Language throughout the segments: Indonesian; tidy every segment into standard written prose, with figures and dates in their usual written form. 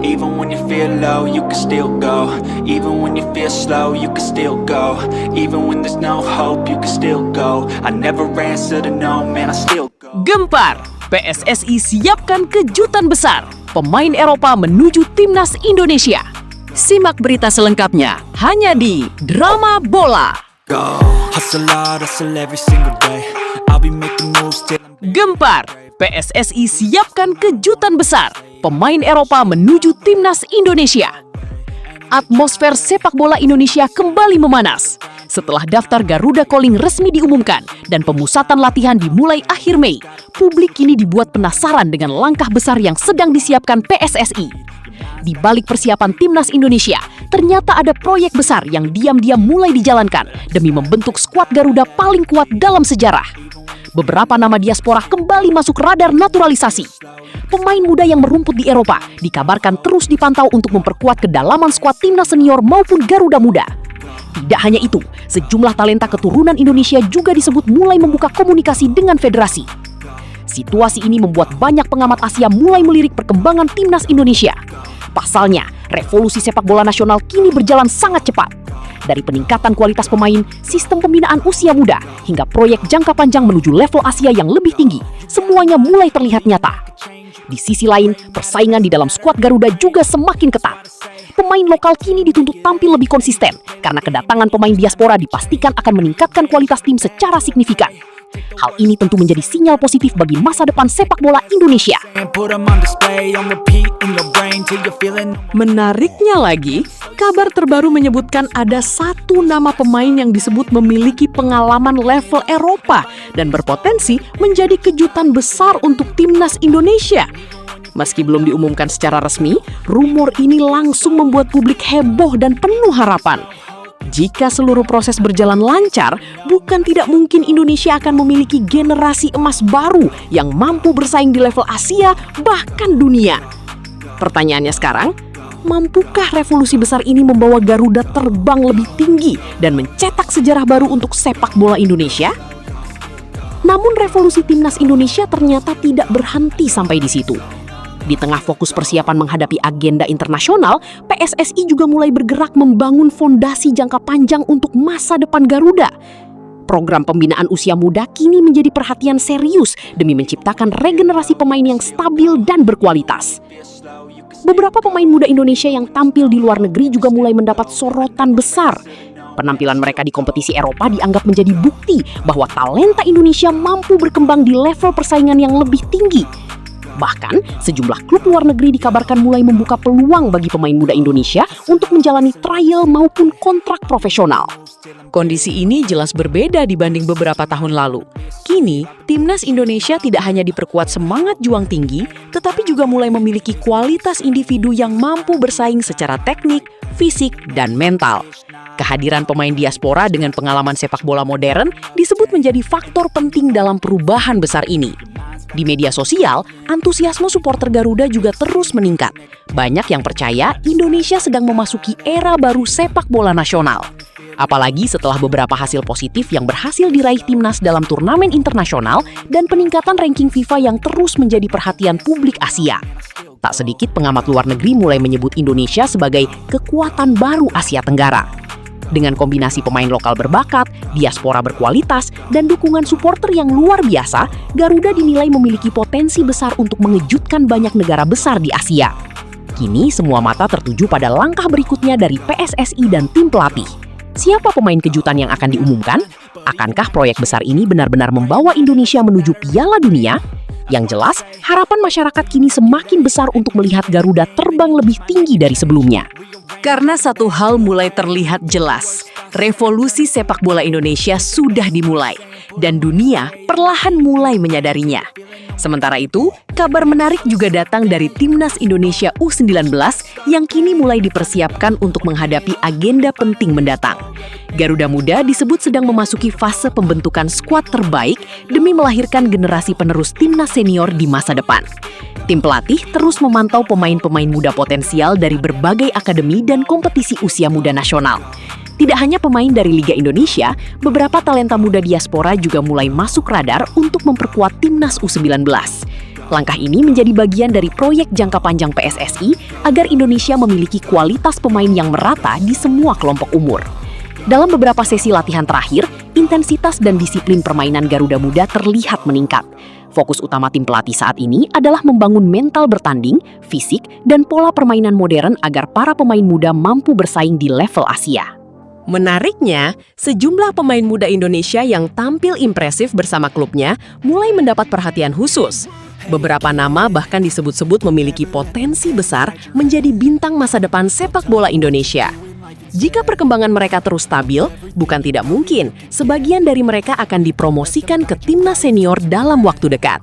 Even when you feel low, you can still go. Even when you feel slow, you can still go. Even when there's no hope, you can still go. I never answer to no, man, I still go. Gempar, PSSI siapkan kejutan besar. Pemain Eropa menuju timnas Indonesia. Simak berita selengkapnya hanya di Drama Bola. Go. Hustle hard, hustle every single day. I'll be making moves till I'm Gempar, PSSI siapkan kejutan besar. Pemain Eropa menuju timnas Indonesia. Atmosfer sepak bola Indonesia kembali memanas. Setelah daftar Garuda Calling resmi diumumkan dan pemusatan latihan dimulai akhir Mei, publik kini dibuat penasaran dengan langkah besar yang sedang disiapkan PSSI. Di balik persiapan timnas Indonesia, ternyata ada proyek besar yang diam-diam mulai dijalankan demi membentuk skuad Garuda paling kuat dalam sejarah. Beberapa nama diaspora kembali masuk radar naturalisasi. Pemain muda yang merumput di Eropa dikabarkan terus dipantau untuk memperkuat kedalaman skuad timnas senior maupun Garuda Muda. Tidak hanya itu, sejumlah talenta keturunan Indonesia juga disebut mulai membuka komunikasi dengan federasi. Situasi ini membuat banyak pengamat Asia mulai melirik perkembangan timnas Indonesia. Pasalnya, revolusi sepak bola nasional kini berjalan sangat cepat. Dari peningkatan kualitas pemain, sistem pembinaan usia muda, hingga proyek jangka panjang menuju level Asia yang lebih tinggi, semuanya mulai terlihat nyata. Di sisi lain, persaingan di dalam skuad Garuda juga semakin ketat. Pemain lokal kini dituntut tampil lebih konsisten, karena kedatangan pemain diaspora dipastikan akan meningkatkan kualitas tim secara signifikan. Hal ini tentu menjadi sinyal positif bagi masa depan sepak bola Indonesia. Menariknya lagi, kabar terbaru menyebutkan ada satu nama pemain yang disebut memiliki pengalaman level Eropa dan berpotensi menjadi kejutan besar untuk timnas Indonesia. Meski belum diumumkan secara resmi, rumor ini langsung membuat publik heboh dan penuh harapan. Jika seluruh proses berjalan lancar, bukan tidak mungkin Indonesia akan memiliki generasi emas baru yang mampu bersaing di level Asia, bahkan dunia. Pertanyaannya sekarang, mampukah revolusi besar ini membawa Garuda terbang lebih tinggi dan mencetak sejarah baru untuk sepak bola Indonesia? Namun revolusi timnas Indonesia ternyata tidak berhenti sampai di situ. Di tengah fokus persiapan menghadapi agenda internasional, PSSI juga mulai bergerak membangun fondasi jangka panjang untuk masa depan Garuda. Program pembinaan usia muda kini menjadi perhatian serius demi menciptakan regenerasi pemain yang stabil dan berkualitas. Beberapa pemain muda Indonesia yang tampil di luar negeri juga mulai mendapat sorotan besar. Penampilan mereka di kompetisi Eropa dianggap menjadi bukti bahwa talenta Indonesia mampu berkembang di level persaingan yang lebih tinggi. Bahkan, sejumlah klub luar negeri dikabarkan mulai membuka peluang bagi pemain muda Indonesia untuk menjalani trial maupun kontrak profesional. Kondisi ini jelas berbeda dibanding beberapa tahun lalu. Kini, timnas Indonesia tidak hanya diperkuat semangat juang tinggi, tetapi juga mulai memiliki kualitas individu yang mampu bersaing secara teknik, fisik, dan mental. Kehadiran pemain diaspora dengan pengalaman sepak bola modern disebut menjadi faktor penting dalam perubahan besar ini. Di media sosial, antusiasme supporter Garuda juga terus meningkat. Banyak yang percaya Indonesia sedang memasuki era baru sepak bola nasional. Apalagi setelah beberapa hasil positif yang berhasil diraih timnas dalam turnamen internasional dan peningkatan ranking FIFA yang terus menjadi perhatian publik Asia. Tak sedikit pengamat luar negeri mulai menyebut Indonesia sebagai kekuatan baru Asia Tenggara. Dengan kombinasi pemain lokal berbakat, diaspora berkualitas, dan dukungan supporter yang luar biasa, Garuda dinilai memiliki potensi besar untuk mengejutkan banyak negara besar di Asia. Kini semua mata tertuju pada langkah berikutnya dari PSSI dan tim pelatih. Siapa pemain kejutan yang akan diumumkan? Akankah proyek besar ini benar-benar membawa Indonesia menuju Piala Dunia? Yang jelas, harapan masyarakat kini semakin besar untuk melihat Garuda terbang lebih tinggi dari sebelumnya. Karena satu hal mulai terlihat jelas, revolusi sepak bola Indonesia sudah dimulai, dan dunia perlahan mulai menyadarinya. Sementara itu, kabar menarik juga datang dari Timnas Indonesia U19 yang kini mulai dipersiapkan untuk menghadapi agenda penting mendatang. Garuda Muda disebut sedang memasuki fase pembentukan skuad terbaik demi melahirkan generasi penerus timnas senior di masa depan. Tim pelatih terus memantau pemain-pemain muda potensial dari berbagai akademi dan kompetisi usia muda nasional. Tidak hanya pemain dari Liga Indonesia, beberapa talenta muda diaspora juga mulai masuk radar untuk memperkuat timnas U19. Langkah ini menjadi bagian dari proyek jangka panjang PSSI agar Indonesia memiliki kualitas pemain yang merata di semua kelompok umur. Dalam beberapa sesi latihan terakhir, intensitas dan disiplin permainan Garuda Muda terlihat meningkat. Fokus utama tim pelatih saat ini adalah membangun mental bertanding, fisik, dan pola permainan modern agar para pemain muda mampu bersaing di level Asia. Menariknya, sejumlah pemain muda Indonesia yang tampil impresif bersama klubnya mulai mendapat perhatian khusus. Beberapa nama bahkan disebut-sebut memiliki potensi besar menjadi bintang masa depan sepak bola Indonesia. Jika perkembangan mereka terus stabil, bukan tidak mungkin sebagian dari mereka akan dipromosikan ke timnas senior dalam waktu dekat.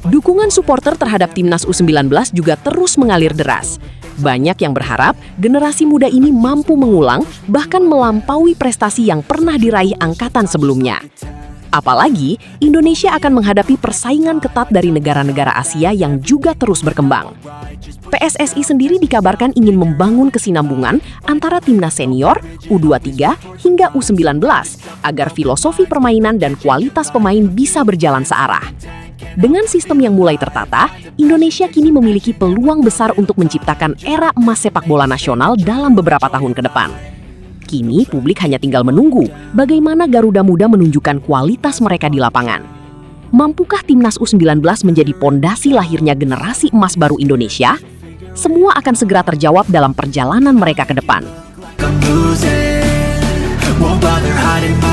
Dukungan supporter terhadap timnas U19 juga terus mengalir deras. Banyak yang berharap generasi muda ini mampu mengulang bahkan melampaui prestasi yang pernah diraih angkatan sebelumnya. Apalagi, Indonesia akan menghadapi persaingan ketat dari negara-negara Asia yang juga terus berkembang. PSSI sendiri dikabarkan ingin membangun kesinambungan antara timnas senior, U23, hingga U19 agar filosofi permainan dan kualitas pemain bisa berjalan searah. Dengan sistem yang mulai tertata, Indonesia kini memiliki peluang besar untuk menciptakan era emas sepak bola nasional dalam beberapa tahun ke depan. Kini publik hanya tinggal menunggu bagaimana Garuda Muda menunjukkan kualitas mereka di lapangan. Mampukah timnas U19 menjadi pondasi lahirnya generasi emas baru Indonesia? Semua akan segera terjawab dalam perjalanan mereka ke depan. Won't bother hiding.